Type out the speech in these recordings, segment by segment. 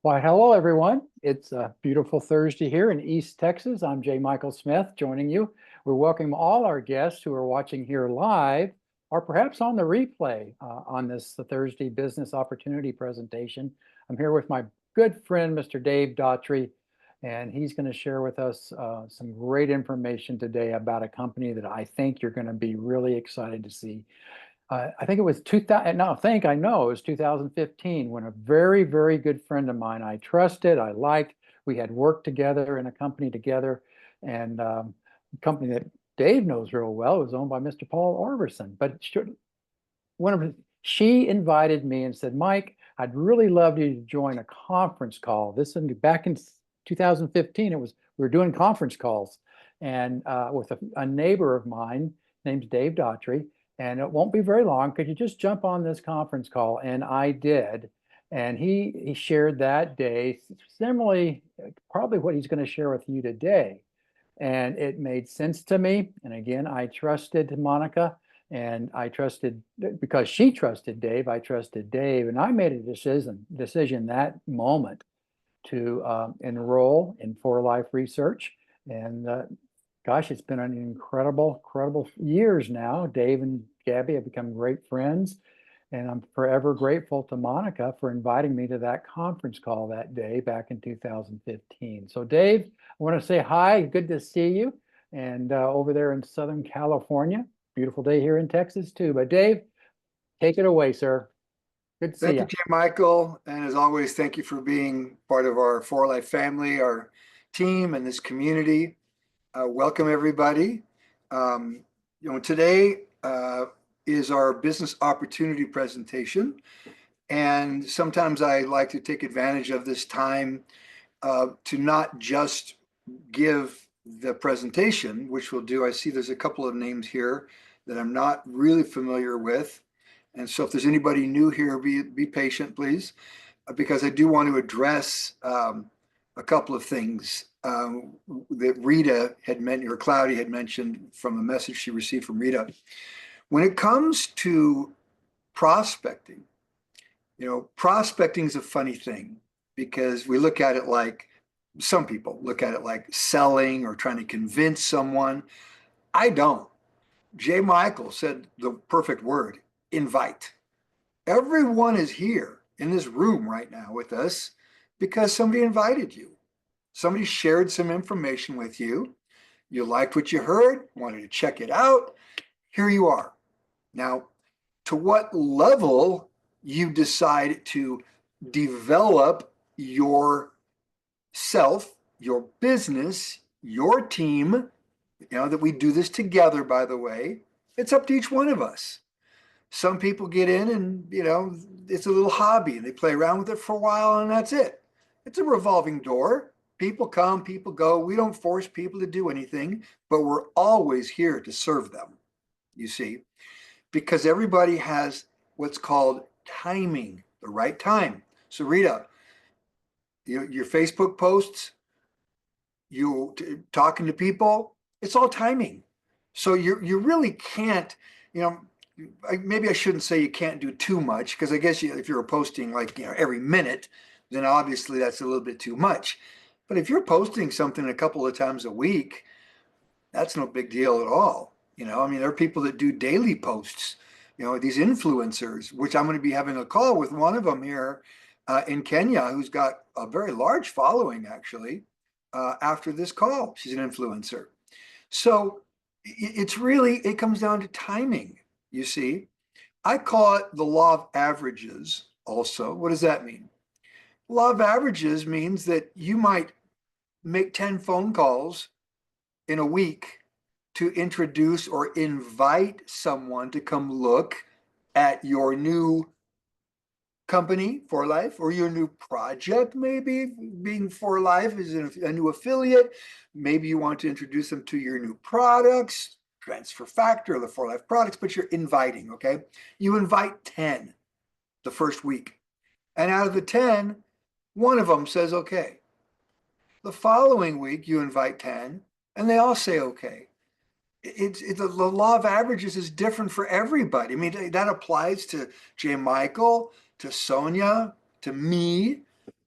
Why, hello, everyone. It's a beautiful Thursday here in East Texas. I'm J. Michael Smith joining you. We welcome all our guests who are watching here live or perhaps on the replay on this Thursday business opportunity presentation. I'm here with my good friend, Mr. Dave Daughtrey, and he's going to share with us some great information today about a company that I think you're going to be really excited to see. I think it was 2000, no, I know it was 2015 when a very, very good friend of mine I trusted, I liked, we had worked together in a company together, and a company that Dave knows real well was owned by Mr. Paul Orverson. But she invited me and said, Mike, I'd really love you to join a conference call. This is back in 2015. We were doing conference calls, and with a neighbor of mine named Dave Daughtrey, and it won't be very long. Could you just jump on this conference call? And I did. And he shared that day, similarly, probably what he's going to share with you today. And it made sense to me. And again, I trusted Monica, and I trusted, because she trusted Dave, I trusted Dave. And I made a decision that moment to enroll in For Life Research. And gosh, it's been an incredible years now. Dave and Gabby have become great friends, and I'm forever grateful to Monica for inviting me to that conference call that day back in 2015. So Dave, I want to say hi, good to see you, and over there in Southern California. Beautiful day here in Texas too. But Dave, take it away, sir. Good to see Thank you, you. Jim Michael. And as always, thank you for being part of our For Life family, our team, and this community. Welcome, everybody. Today is our business opportunity presentation. And sometimes I like to take advantage of this time to not just give the presentation, which we'll do. I see there's a couple of names here that I'm not really familiar with. And so if there's anybody new here, be patient, please, because I do want to address a couple of things that Rita had mentioned, or Cloudy had mentioned from a message she received from Rita. When it comes to prospecting, prospecting is a funny thing because we look at it like, some people look at it like selling or trying to convince someone. I don't. J. Michael said the perfect word: invite. Everyone is here in this room right now with us because somebody invited you. Somebody shared some information with you. You liked what you heard, wanted to check it out. Here you are. Now, to what level you decide to develop yourself, your business, your team, that we do this together, by the way, it's up to each one of us. Some people get in and, it's a little hobby and they play around with it for a while and that's it. It's a revolving door. People come, people go. We don't force people to do anything, but we're always here to serve them, you see, because everybody has what's called timing, the right time. So Rita, your Facebook posts, you talking to people, it's all timing. So you really can't, maybe I shouldn't say you can't do too much, because I guess if you're posting like every minute, then obviously that's a little bit too much. But if you're posting something a couple of times a week, that's no big deal at all. There are people that do daily posts, these influencers, which I'm going to be having a call with one of them here in Kenya, who's got a very large following actually after this call. She's an influencer. So it comes down to timing. You see, I call it the law of averages also. What does that mean? Law of averages means that you might make 10 phone calls in a week to introduce or invite someone to come look at your new company, For Life, or your new project, maybe being For Life is a new affiliate. Maybe you want to introduce them to your new products, Transfer Factor, the For Life products, but you're inviting, okay? You invite 10 the first week. And out of the 10, one of them says, okay. The following week, you invite 10, and they all say, okay. The law of averages is different for everybody. I mean, that applies to J. Michael, to Sonia, to me,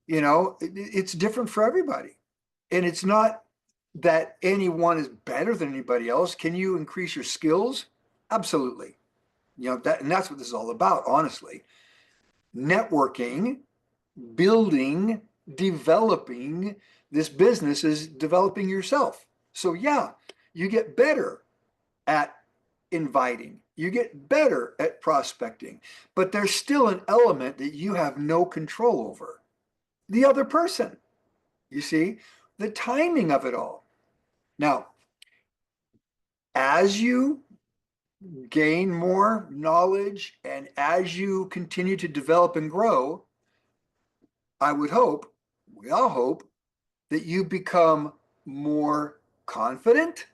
It's different for everybody. And it's not that anyone is better than anybody else. Can you increase your skills? Absolutely. And that's what this is all about, honestly. Networking, building, developing this business is developing yourself. So yeah, you get better at inviting, you get better at prospecting, but there's still an element that you have no control over. The other person, you see, the timing of it all. Now, as you gain more knowledge and as you continue to develop and grow, I would hope, we all hope, that you become more confident.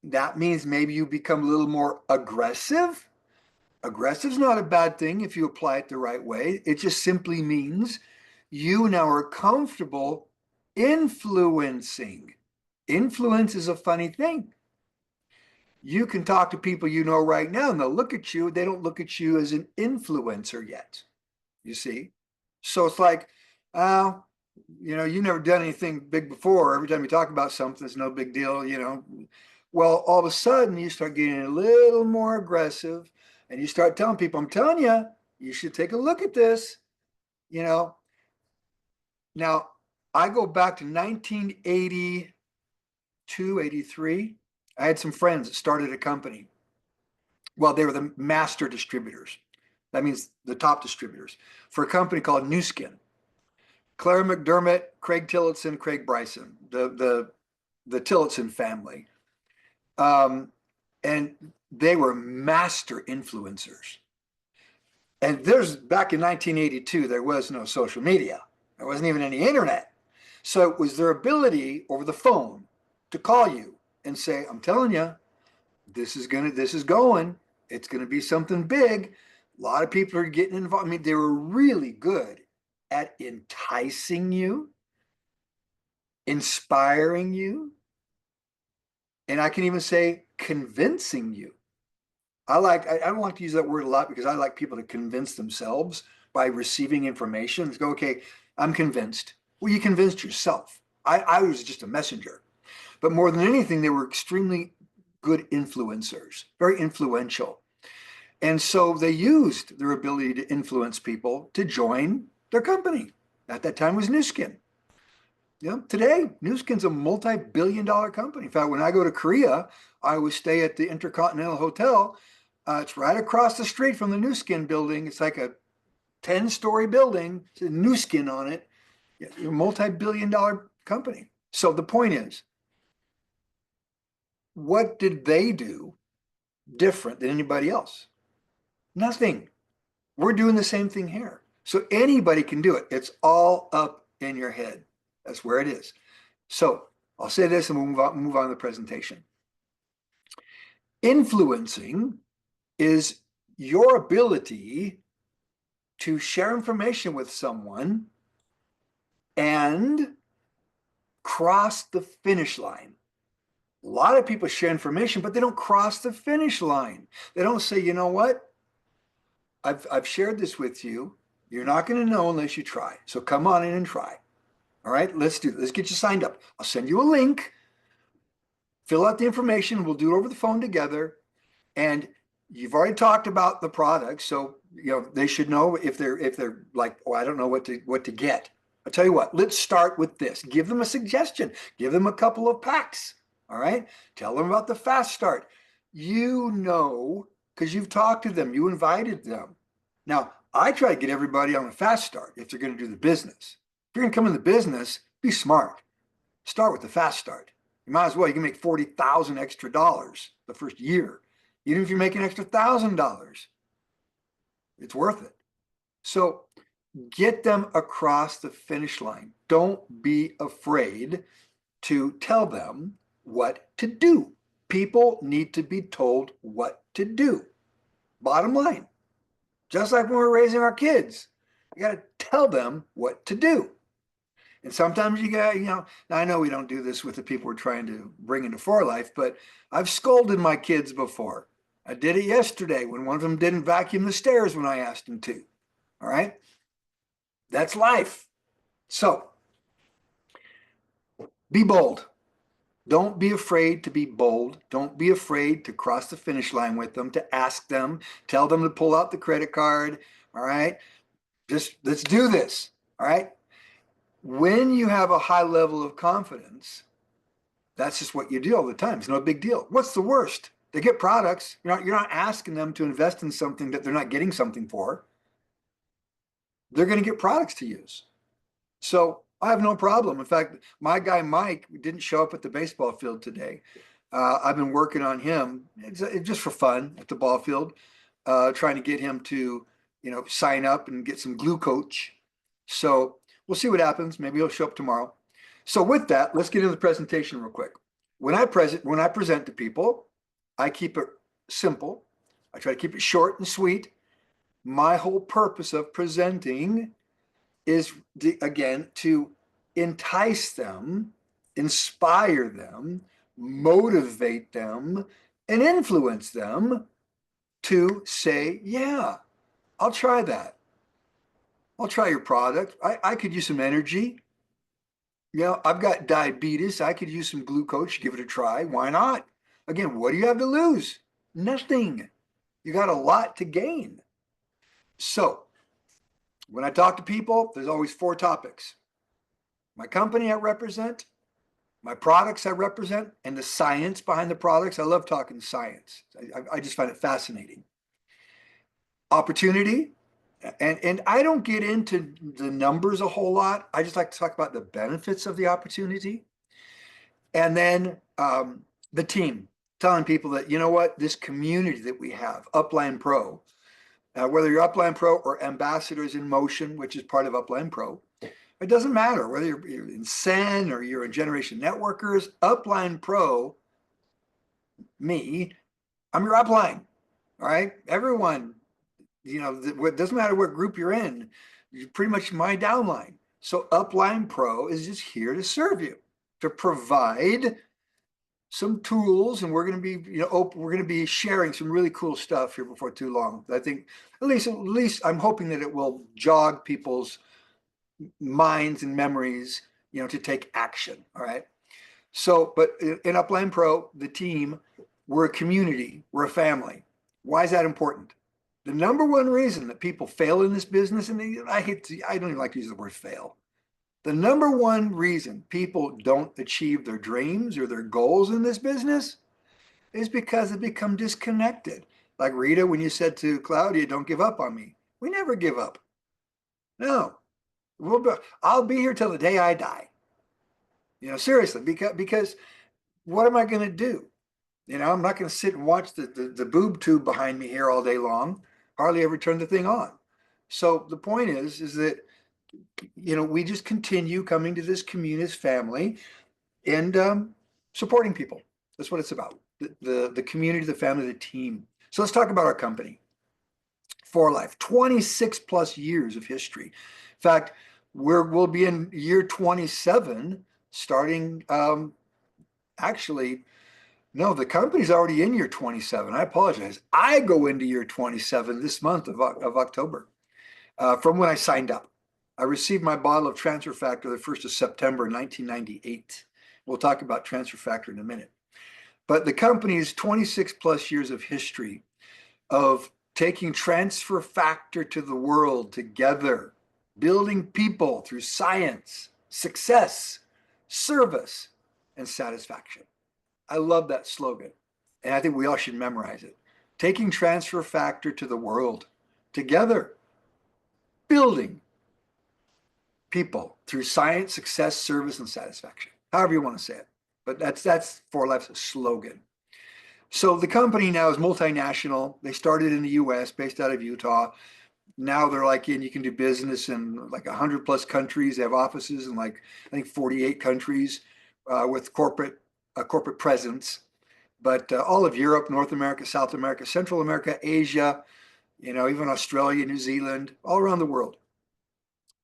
That means maybe you become a little more aggressive. Aggressive is not a bad thing if you apply it the right way. It just simply means you now are comfortable influencing. Influence is a funny thing. You can talk to people you know right now and they'll look at you. They don't look at you as an influencer yet, you see? So it's like, uh, you've never done anything big before. Every time you talk about something, it's no big deal. Well, all of a sudden you start getting a little more aggressive and you start telling people, I'm telling you, you should take a look at this. Now, I go back to 1982, 83. I had some friends that started a company. Well, they were the master distributors. That means the top distributors for a company called New Skin. Clara McDermott, Craig Tillotson, Craig Bryson, the Tillotson family. And they were master influencers. And back in 1982, there was no social media. There wasn't even any internet. So it was their ability over the phone to call you and say, I'm telling you, this is going. It's going to be something big. A lot of people are getting involved. I mean, they were really good at enticing you, inspiring you, and I can even say convincing you. I don't like to use that word a lot because I like people to convince themselves by receiving information. Let's go, okay, I'm convinced. Well, you convinced yourself. I was just a messenger. But more than anything, they were extremely good influencers, very influential. And so they used their ability to influence people to join their company. At that time was Nu Skin. Today, Nu Skin's a multi-billion-dollar company. In fact, when I go to Korea, I always stay at the Intercontinental Hotel. It's right across the street from the Nu Skin building. It's like a 10-story building. It's a Nu Skin on it. A multi-billion-dollar company. So the point is, what did they do different than anybody else? Nothing. We're doing the same thing here. So anybody can do it. It's all up in your head. That's where it is. So I'll say this and we'll move on to the presentation. Influencing is your ability to share information with someone and cross the finish line. A lot of people share information, but they don't cross the finish line. They don't say, you know what? I've shared this with you. You're not going to know unless you try. So come on in and try. All right, let's do this. Let's get you signed up. I'll send you a link. Fill out the information. We'll do it over the phone together. And you've already talked about the product, so they should know if they're like, oh, I don't know what to get. I'll tell you what. Let's start with this. Give them a suggestion. Give them a couple of packs. All right. Tell them about the fast start. Because you've talked to them. You invited them. Now, I try to get everybody on a fast start if they're going to do the business. If you're going to come in the business, be smart. Start with the fast start. You might as well. You can make $40,000 extra the first year. Even if you make an extra $1,000, it's worth it. So get them across the finish line. Don't be afraid to tell them what to do. People need to be told what to do. Bottom line. Just like when we're raising our kids, you got to tell them what to do. And sometimes you got, I know we don't do this with the people we're trying to bring into For Life, but I've scolded my kids before. I did it yesterday when one of them didn't vacuum the stairs when I asked him to. All right. That's life. So be bold. Don't be afraid to be bold. Don't be afraid to cross the finish line with them, to ask them, tell them to pull out the credit card. All right. Just let's do this. All right. When you have a high level of confidence, that's just what you do all the time. It's no big deal. What's the worst? They get products. You're not asking them to invest in something that they're not getting something for. They're going to get products to use. So I have no problem. In fact, my guy Mike didn't show up at the baseball field today. I've been working on him just for fun at the ball field, trying to get him to, sign up and get some glue coach. So we'll see what happens. Maybe he'll show up tomorrow. So with that, let's get into the presentation real quick. When I present to people, I keep it simple. I try to keep it short and sweet. My whole purpose of presenting is, again, to entice them, inspire them, motivate them, and influence them to say, yeah, I'll try that. I'll try your product. I could use some energy. I've got diabetes. I could use some glucose. Give it a try. Why not? Again, what do you have to lose? Nothing. You got a lot to gain. So when I talk to people, there's always 4 topics: my company I represent, my products I represent, and the science behind the products. I love talking science. I just find it fascinating. Opportunity, and I don't get into the numbers a whole lot. I just like to talk about the benefits of the opportunity. And then the team, telling people that, this community that we have, Upline Pro, whether you're Upline Pro or Ambassadors in Motion, which is part of Upline Pro, it doesn't matter whether you're in Sen or you're in Generation Networkers. Upline Pro, me, I'm your upline. All right. Everyone, it doesn't matter what group you're in, you're pretty much my downline. So Upline Pro is just here to serve you, to provide some tools, and we're going to be, we're going to be sharing some really cool stuff here before too long. I think at least I'm hoping that it will jog people's minds and memories, to take action. All right. So, but in Upline Pro, the team, we're a community, we're a family. Why is that important? The number one reason that people fail in this business, and I don't even like to use the word fail. The number one reason people don't achieve their dreams or their goals in this business is because they become disconnected. Like Rita, when you said to Claudia, don't give up on me. We never give up. No, I'll be here till the day I die. Seriously, because what am I going to do? I'm not going to sit and watch the boob tube behind me here all day long. Hardly ever turn the thing on. So the point is that, we just continue coming to this communist family and supporting people. That's what it's about. The community, the family, the team. So let's talk about our company. For Life, 26 plus years of history. In fact, we'll be in year 27 starting, actually, no, the company's already in year 27. I apologize. I go into year 27 this month of October, from when I signed up. I received my bottle of Transfer Factor the 1st of September, 1998. We'll talk about Transfer Factor in a minute. But the company's 26 plus years of history of taking Transfer Factor to the world together, building people through science, success, service, and satisfaction. I love that slogan, and I think we all should memorize it. Taking Transfer Factor to the world together, building people through science, success, service, and satisfaction. However you want to say it, but that's For Life's slogan. So the company now is multinational. They started in the U.S., based out of Utah. Now they're you can do business in 100 plus countries. They have offices in I think 48 countries with corporate presence. But all of Europe, North America, South America, Central America, Asia, even Australia, New Zealand, all around the world.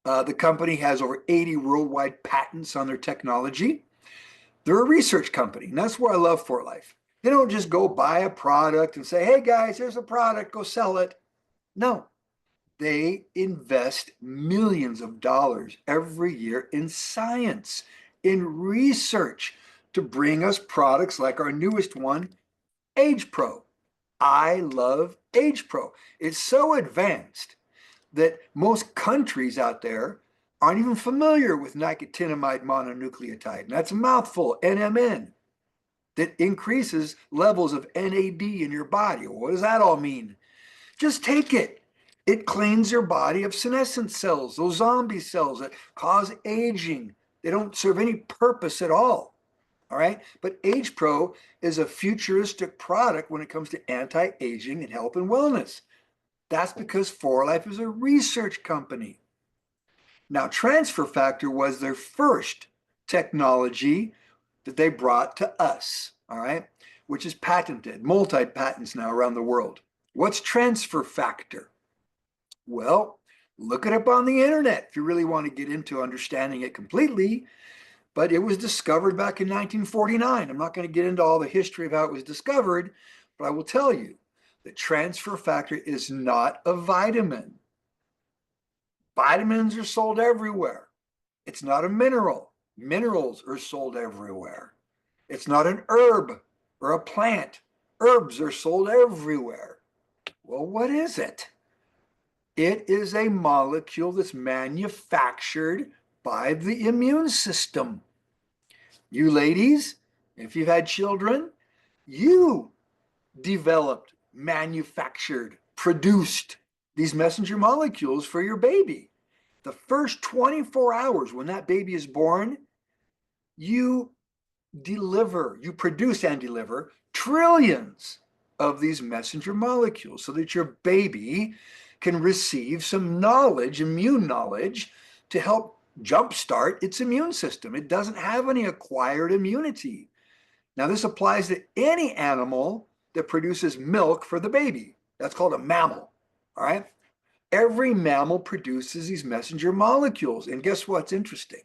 The company has over 80 worldwide patents on their technology. They're a research company, and that's where I love For Life. They don't just go buy a product and say, hey guys, here's a product, go sell it. No, They invest millions of dollars every year in science, in research to bring us products like our newest one, Age Pro. I love Age Pro. It's so advanced that most countries out there aren't even familiar with nicotinamide mononucleotide. And that's a mouthful, NMN, that increases levels of NAD in your body. What does that all mean? Just take it. It cleans your body of senescent cells, those zombie cells that cause aging. They don't serve any purpose at all. All right. But Age Pro is a futuristic product when it comes to anti-aging and health and wellness. That's because 4Life is a research company. Now, transfer factor was their first technology that they brought to us, all right, which is patented, multi-patents now around the world. What's transfer factor? Well, look it up on the internet if you really want to get into understanding it completely. But it was discovered back in 1949. I'm not going to get into all the history of how it was discovered, but I will tell you that transfer factor is not a vitamin. Vitamins are sold everywhere. It's not a mineral. Minerals are sold everywhere. It's not an herb or a plant. Herbs are sold everywhere. Well, what is it? It is a molecule that's manufactured by the immune system. You ladies, if you've had children, you developed, manufactured, produced these messenger molecules for your baby. The first 24 hours when that baby is born, you produce and deliver trillions of these messenger molecules so that your baby can receive some knowledge, immune knowledge, to help jumpstart its immune system. It doesn't have any acquired immunity. Now, this applies to any animal that produces milk for the baby. That's called a mammal, all right? Every mammal produces these messenger molecules. And guess what's interesting?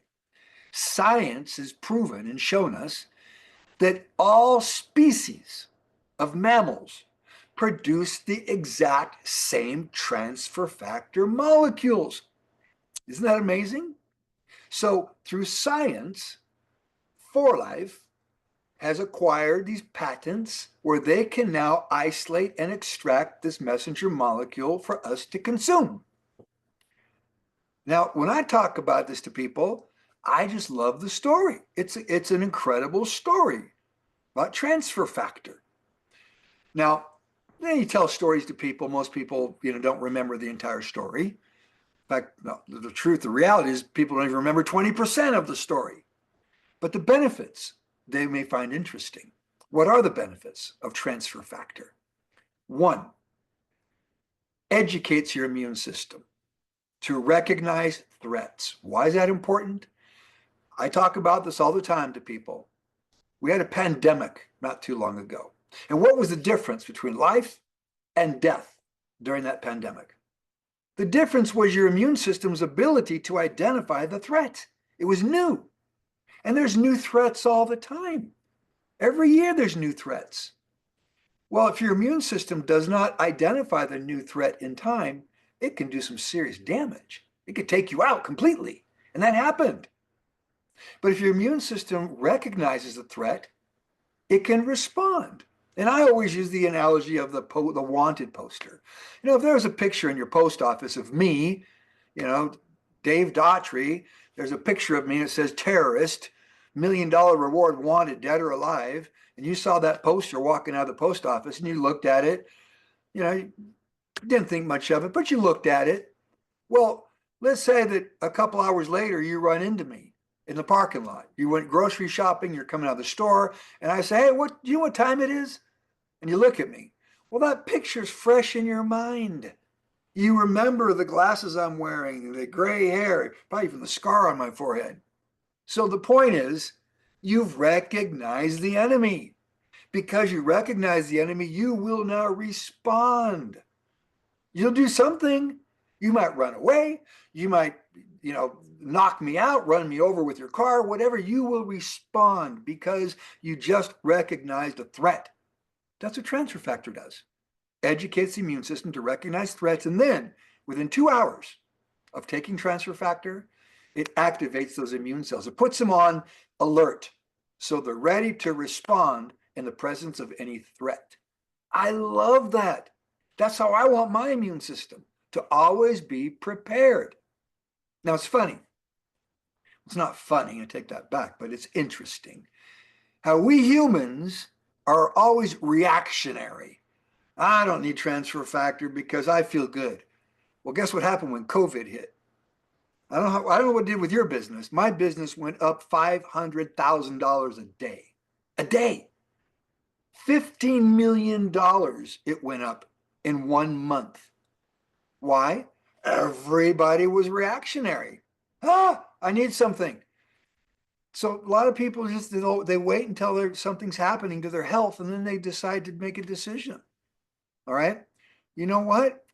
Science has proven and shown us that all species of mammals produce the exact same transfer factor molecules. Isn't that amazing? So through science, 4Life has acquired these patents where they can now isolate and extract this messenger molecule for us to consume. Now, when I talk about this to people, I just love the story. It's an incredible story about transfer factor. Now, then you tell stories to people, most people, don't remember the entire story. In fact, no, the reality is people don't even remember 20% of the story. But the benefits they may find interesting. What are the benefits of transfer factor? One, educates your immune system to recognize threats. Why is that important? I talk about this all the time to people. We had a pandemic not too long ago. And what was the difference between life and death during that pandemic? The difference was your immune system's ability to identify the threat. It was new. And there's new threats all the time. Every year there's new threats. Well, if your immune system does not identify the new threat in time, it can do some serious damage. It could take you out completely. And that happened. But if your immune system recognizes the threat, it can respond. And I always use the analogy of the wanted poster. If there was a picture in your post office of me, Dave Daughtrey, there's a picture of me and it says terrorist, $1 million reward wanted, dead or alive, and you saw that poster walking out of the post office and you looked at it, you didn't think much of it, but you looked at it. Well, let's say that a couple hours later you run into me in the parking lot. You went grocery shopping, you're coming out of the store, and I say, hey, do you know what time it is? And you look at me. Well, that picture's fresh in your mind. You remember the glasses I'm wearing, the gray hair, probably even the scar on my forehead. So the point is, you've recognized the enemy. Because you recognize the enemy, you will now respond. You'll do something. You might run away. You might, knock me out, run me over with your car, whatever. You will respond because you just recognized a threat. That's what transfer factor does. Educates the immune system to recognize threats and then within 2 hours of taking transfer factor, it activates those immune cells. It puts them on alert. So they're ready to respond in the presence of any threat. I love that. That's how I want my immune system, to always be prepared. Now it's funny. It's not funny, I take that back, but it's interesting how we humans are always reactionary. I don't need transfer factor because I feel good. Well, guess what happened when COVID hit? I don't know what it did with your business. My business went up $500,000 a day. A day. $15 million it went up in 1 month. Why? Everybody was reactionary. I need something. So a lot of people just, they wait until something's happening to their health, and then they decide to make a decision. All right? You know what?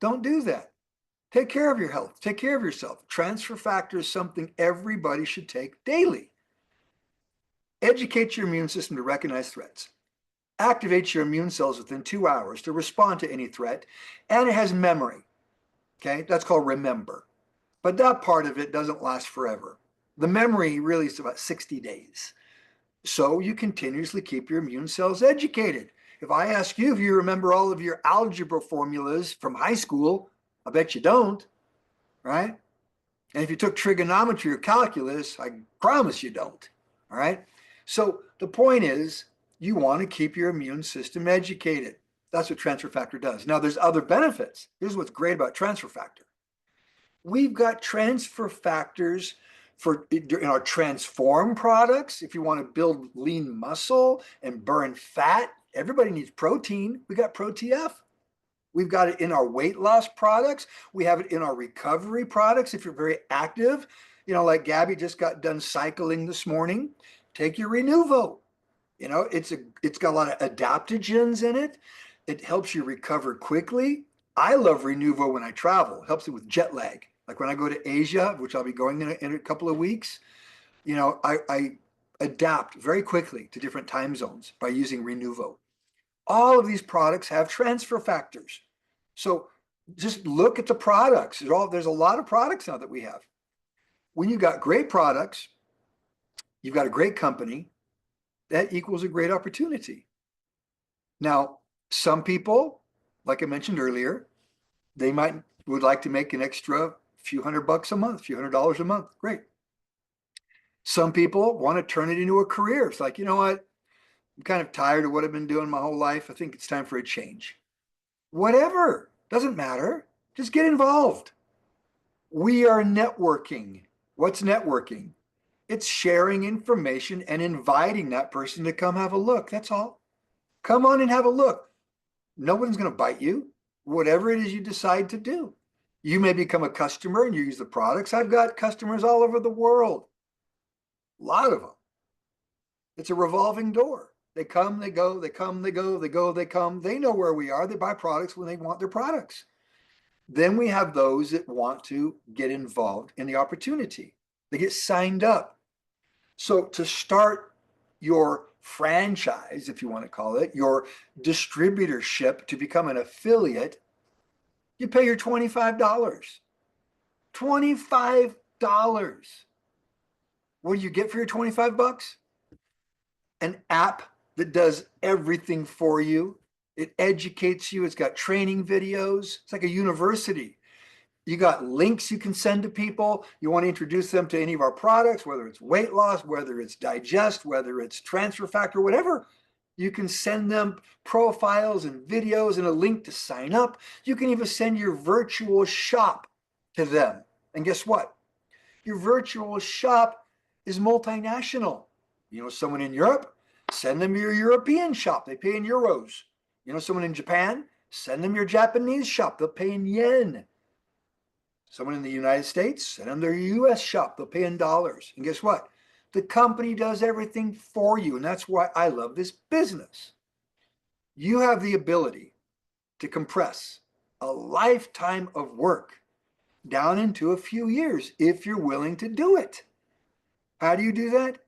Don't do that. Take care of your health. Take care of yourself. Transfer factor is something everybody should take daily. Educate your immune system to recognize threats. Activates your immune cells within 2 hours to respond to any threat, and it has memory. Okay, that's called remember. But that part of it doesn't last forever. The memory really is about 60 days. So you continuously keep your immune cells educated. If I ask you if you remember all of your algebra formulas from high school, I bet you don't, right? And if you took trigonometry or calculus, I promise you don't, all right? So the point is, you want to keep your immune system educated. That's what transfer factor does. Now, there's other benefits. Here's what's great about transfer factor. We've got transfer factors in our transform products. If you want to build lean muscle and burn fat, everybody needs protein. We got ProTF. We've got it in our weight loss products. We have it in our recovery products. If you're very active, like Gabby just got done cycling this morning, take your Renuvo. It's got a lot of adaptogens in it. It helps you recover quickly. I love Renuvo when I travel. It helps me with jet lag. Like when I go to Asia, which I'll be going in a couple of weeks, I adapt very quickly to different time zones by using Renuvo. All of these products have transfer factors. So just look at the products. There's a lot of products now that we have. When you've got great products, you've got a great company, that equals a great opportunity. Now, some people, like I mentioned earlier, they would like to make an extra few $100 a month, few $100 a month. Great. Some people want to turn it into a career. It's like, you know what? I'm kind of tired of what I've been doing my whole life. I think it's time for a change. Whatever, doesn't matter. Just get involved. We are networking. What's networking? It's sharing information and inviting that person to come have a look. That's all. Come on and have a look. No one's going to bite you. Whatever it is you decide to do. You may become a customer and you use the products. I've got customers all over the world. A lot of them. It's a revolving door. They come, they go, they come, they go, they go, they come. They know where we are. They buy products when they want their products. Then we have those that want to get involved in the opportunity. They get signed up. So to start your franchise, if you want to call it, your distributorship to become an affiliate, you pay your $25. $25. What do you get for your 25 bucks? An app that does everything for you. It educates you. It's got training videos. It's like a university. You got links you can send to people. You want to introduce them to any of our products, whether it's weight loss, whether it's digest, whether it's transfer factor, whatever. You can send them profiles and videos and a link to sign up. You can even send your virtual shop to them. And guess what? Your virtual shop is multinational. Someone in Europe, send them your European shop. They pay in euros. Someone in Japan, send them your Japanese shop. They'll pay in yen. Someone in the United States, send them their US shop. They'll pay in dollars. And guess what? The company does everything for you. And that's why I love this business. You have the ability to compress a lifetime of work down into a few years if you're willing to do it. How do you do that?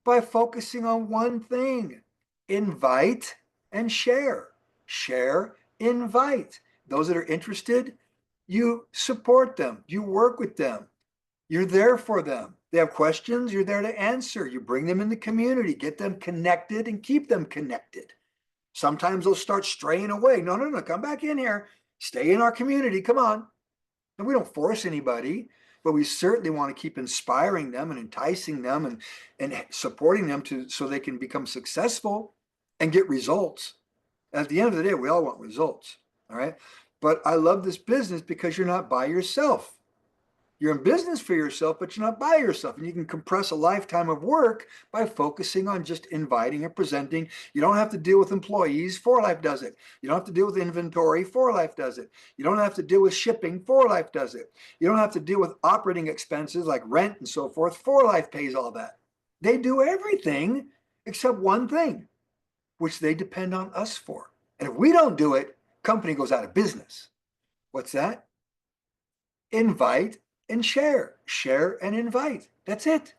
By focusing on one thing. Invite and share. Share, invite. Those that are interested, You support them. You work with them. You're there for them. They have questions, you're there to answer. You bring them in the community, get them connected and keep them connected. Sometimes they'll start straying away. No, no, no, come back in here. Stay in our community. Come on. And we don't force anybody, but we certainly want to keep inspiring them and enticing them and supporting them so they can become successful and get results. And at the end of the day, we all want results. All right. But I love this business because you're not by yourself. You're in business for yourself, but you're not by yourself. And you can compress a lifetime of work by focusing on just inviting and presenting. You don't have to deal with employees. 4Life does it. You don't have to deal with inventory. 4Life does it. You don't have to deal with shipping. 4Life does it. You don't have to deal with operating expenses like rent and so forth. 4Life pays all that. They do everything except one thing, which they depend on us for. And if we don't do it, company goes out of business. What's that? Invite and share and invite. That's it.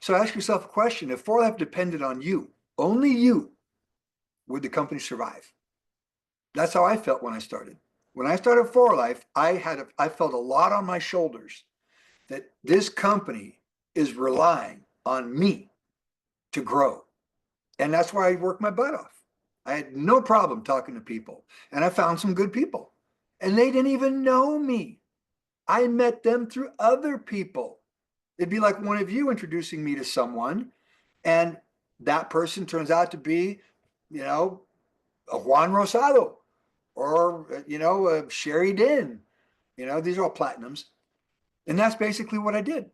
So ask yourself a question. If 4Life depended on you, only you, would the company survive? That's how I felt when I started. When I started 4Life, I felt a lot on my shoulders that this company is relying on me to grow. And that's why I worked my butt off. I had no problem talking to people, and I found some good people, and they didn't even know me. I met them through other people. It'd be like one of you introducing me to someone, and that person turns out to be, a Juan Rosado or, a Sherry Din. These are all platinums. And that's basically what I did.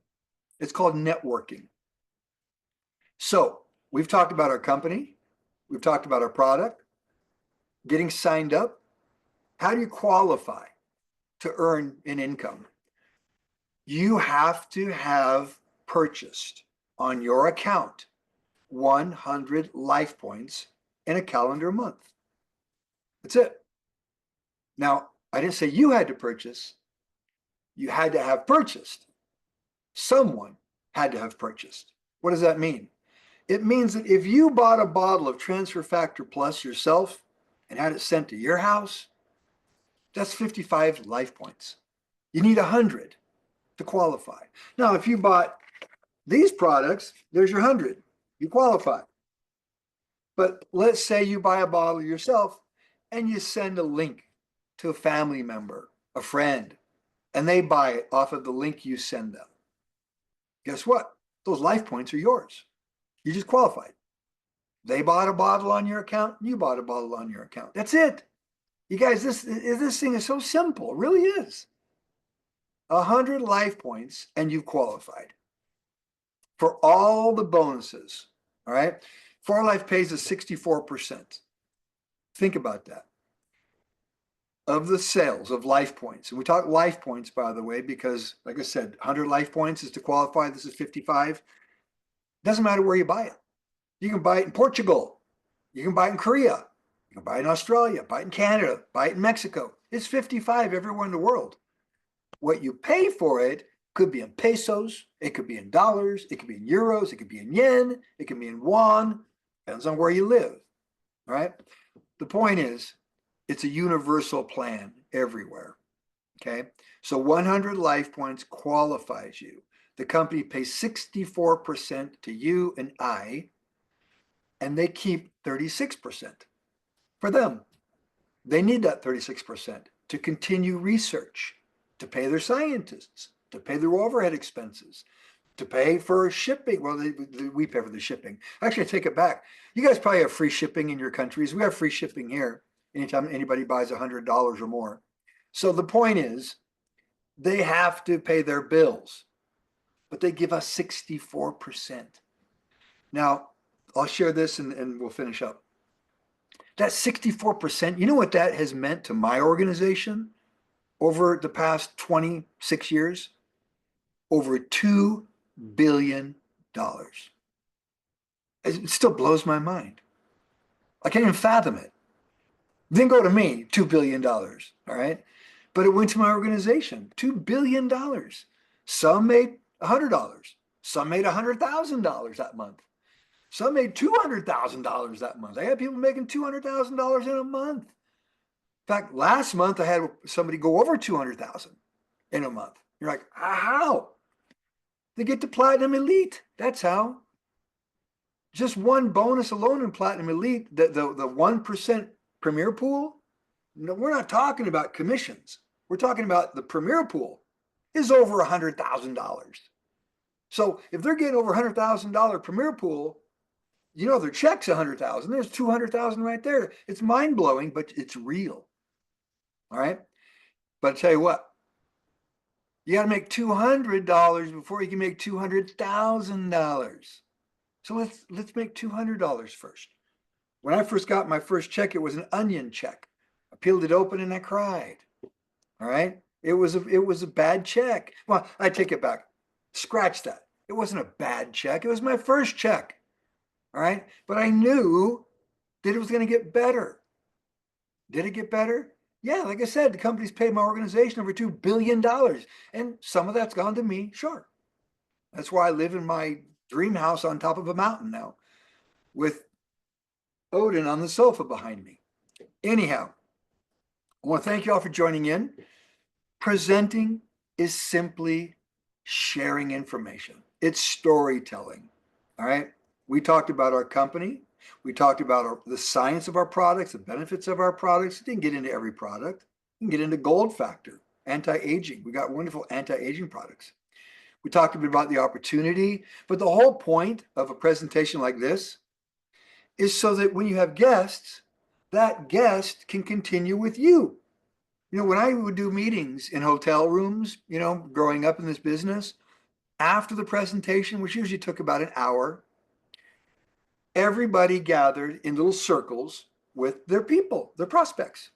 It's called networking. So we've talked about our company. We've talked about our product, getting signed up. How do you qualify to earn an income? You have to have purchased on your account 100 life points in a calendar month. That's it. Now, I didn't say you had to purchase. You had to have purchased. Someone had to have purchased. What does that mean? It means that if you bought a bottle of Transfer Factor Plus yourself and had it sent to your house, that's 55 life points. You need 100 to qualify. Now, if you bought these products, there's your 100. You qualify. But let's say you buy a bottle yourself and you send a link to a family member, a friend, and they buy it off of the link you send them. Guess what? Those life points are yours. You just qualified. They bought a bottle on your account, you bought a bottle on your account. That's it. You guys, this thing is so simple. It really is. 100 life points and you've qualified for all the bonuses. All right. 4Life pays us 64%. Think about that. Of the sales of life points. And we talk life points, by the way, because like I said, 100 life points is to qualify. This is 55. Doesn't matter where you buy it. You can buy it in Portugal. You can buy it in Korea. You can buy it in Australia, buy it in Canada, buy it in Mexico. It's 55 everywhere in the world. What you pay for it could be in pesos, it could be in dollars, it could be in euros, it could be in yen, it can be in won, depends on where you live, all right? The point is, it's a universal plan everywhere, okay? So 100 life points qualifies you. The company pays 64% to you and I, and they keep 36% for them. They need that 36% to continue research, to pay their scientists, to pay their overhead expenses, to pay for shipping. Well, we pay for the shipping. Actually, I take it back. You guys probably have free shipping in your countries. We have free shipping here anytime anybody buys $100 or more. So the point is, they have to pay their bills, but they give us 64%. Now, I'll share this and we'll finish up. That 64%, you know what that has meant to my organization over the past 26 years? Over $2 billion. It still blows my mind. I can't even fathom it. It didn't go to me, $2 billion, all right? But it went to my organization, $2 billion. Some made $100. Some made $100,000 that month. Some made $200,000 that month. I had people making $200,000 in a month. In fact, last month I had somebody go over 200,000 in a month. You're like, how? They get to Platinum Elite. That's how. Just one bonus alone in Platinum Elite, the 1% Premier Pool. No, we're not talking about commissions. We're talking about the Premier Pool is over $100,000. So if they're getting over $100,000 Premier Pool, you know their check's 100,000. There's 200,000 right there. It's mind blowing, but it's real. All right. But I tell you what, you got to make $200 before you can make $200,000. So let's make $200 first. When I first got my first check, it was an onion check. I peeled it open and I cried. All right. It was a bad check. Well, I take it back. Scratch that. It wasn't a bad check. It was my first check. All right. But I knew that it was going to get better. Did it get better? Yeah, like I said, the company's paid my organization over $2 billion. And some of that's gone to me, sure. That's why I live in my dream house on top of a mountain now with Odin on the sofa behind me. Anyhow, I want to thank you all for joining in. Presenting is simply sharing information. It's storytelling. All right. We talked about our company. We talked about the science of our products, the benefits of our products. We didn't get into every product. We can get into Gold Factor, anti-aging. We got wonderful anti-aging products. We talked a bit about the opportunity, but the whole point of a presentation like this is so that when you have guests, that guest can continue with you. You know, when I would do meetings in hotel rooms, you know, growing up in this business, after the presentation, which usually took about an hour, everybody gathered in little circles with their people, their prospects.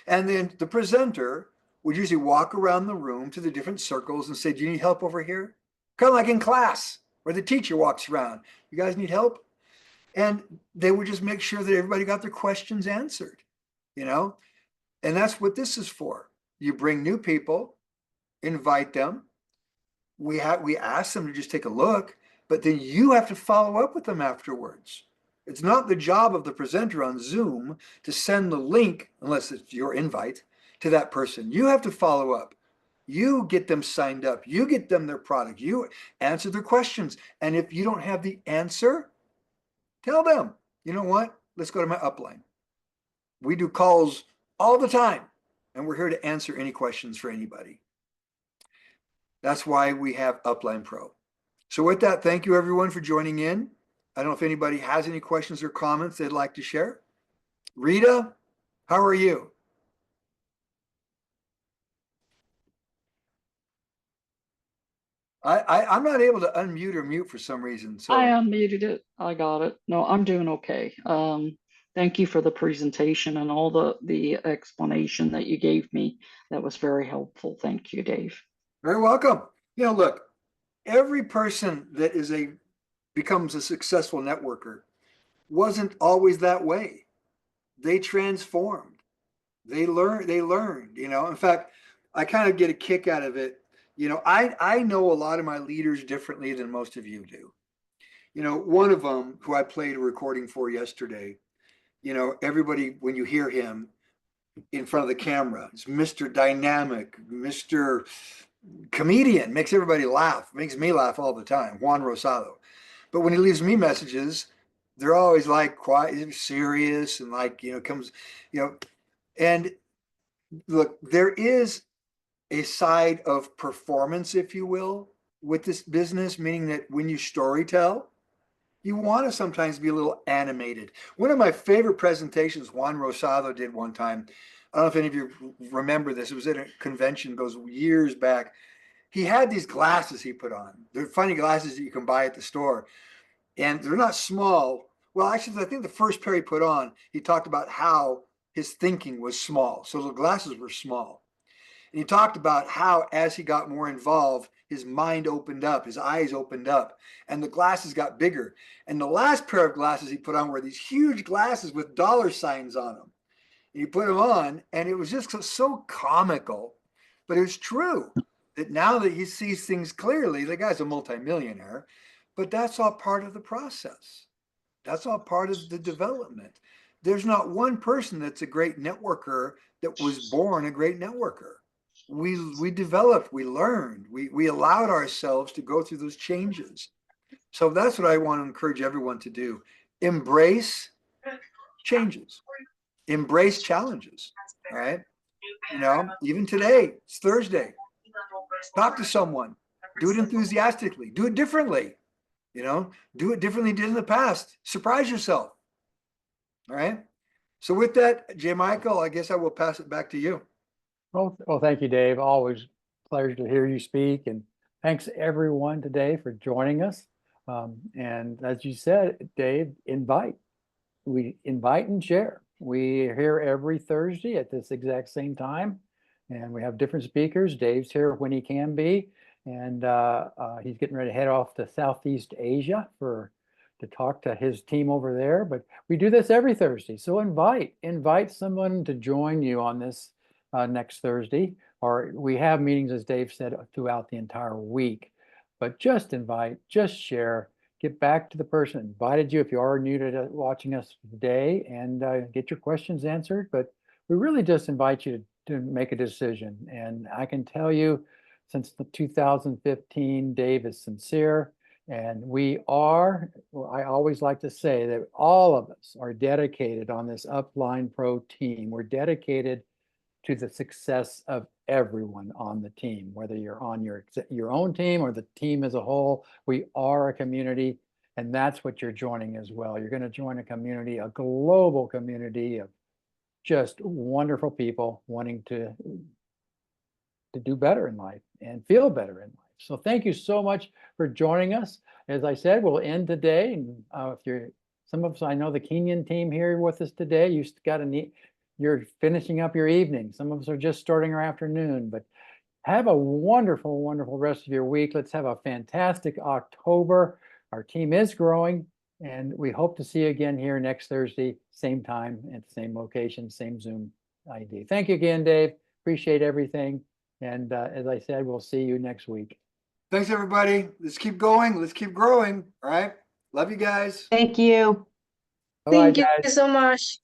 And then the presenter would usually walk around the room to the different circles and say, do you need help over here? Kind of like in class where the teacher walks around. You guys need help? And they would just make sure that everybody got their questions answered, you know? And that's what this is for. You bring new people, invite them. We ask them to just take a look, but then you have to follow up with them afterwards. It's not the job of the presenter on Zoom to send the link, unless it's your invite, to that person. You have to follow up. You get them signed up. You get them their product. You answer their questions. And if you don't have the answer, tell them, you know what? Let's go to my upline. We do calls all the time, and we're here to answer any questions for anybody. That's why we have Upline Pro. So with that, thank you everyone for joining in. I don't know if anybody has any questions or comments they'd like to share. Rita, how are you? I'm not able to unmute or mute for some reason. So I unmuted it. I got it. No, I'm doing okay. Thank you for the presentation and all the explanation that you gave me. That was very helpful. Thank you, Dave. very welcome. You know, look, every person that becomes a successful networker wasn't always that way. They transformed. They learned, you know. In fact, I kind of get a kick out of it. You know, I know a lot of my leaders differently than most of you do. You know, one of them who I played a recording for yesterday, you know, everybody, when you hear him in front of the camera, it's Mr. Dynamic, Mr. Comedian, makes everybody laugh, makes me laugh all the time, Juan Rosado. But when he leaves me messages, they're always like quiet, serious, and like, you know, comes, you know, and look, there is a side of performance, if you will, with this business, meaning that when you story tell, you want to sometimes be a little animated. One of my favorite presentations Juan Rosado did one time, I don't know if any of you remember this, it was at a convention, goes years back. He had these glasses he put on. They're funny glasses that you can buy at the store. And they're not small. Well, actually, I think the first pair he put on, he talked about how his thinking was small. So the glasses were small. And he talked about how, as he got more involved, his mind opened up, his eyes opened up, and the glasses got bigger. And the last pair of glasses he put on were these huge glasses with dollar signs on them. And he put them on, and it was just so comical, but it was true that now that he sees things clearly, the guy's a multimillionaire, but that's all part of the process. That's all part of the development. there's not one person that's a great networker that was born a great networker. We developed, we learned, we allowed ourselves to go through those changes. So that's what I want to encourage everyone to do. Embrace changes, embrace challenges. All right. You know, even today, it's Thursday. Talk to someone, do it enthusiastically, do it differently. You know, do it differently than you did in the past. Surprise yourself. All right. So with that, J. Michael, I guess I will pass it back to you. Well, thank you, Dave. Always pleasure to hear you speak. And thanks everyone today for joining us. And as you said, Dave, we invite and share. We are here every Thursday at this exact same time, and we have different speakers. Dave's here when he can be, and he's getting ready to head off to Southeast Asia to talk to his team over there. But we do this every Thursday, so invite someone to join you on this next Thursday. Or we have meetings, as Dave said, throughout the entire week. But just invite, just share. Get back to the person that invited you if you are new to watching us today, and get your questions answered. But we really just invite you to make a decision. And I can tell you, since the 2015, Dave is sincere, and I always like to say that all of us are dedicated on this Upline Pro team. We're dedicated to the success of everyone on the team, whether you're on your own team or the team as a whole. We are a community, and that's what you're joining as well. You're going to join a community, a global community of just wonderful people wanting to do better in life and feel better in life. So thank you so much for joining us. As I said, we'll end today. And some of us, I know the Kenyan team here with us today, you're finishing up your evening. Some of us are just starting our afternoon, but have a wonderful, wonderful rest of your week. Let's have a fantastic October. Our team is growing, and we hope to see you again here next Thursday, same time at the same location, same Zoom ID. Thank you again, Dave. Appreciate everything. And as I said, we'll see you next week. Thanks, everybody. Let's keep going. Let's keep growing. All right. Love you guys. Thank you. Bye-bye, Thank you guys. so much.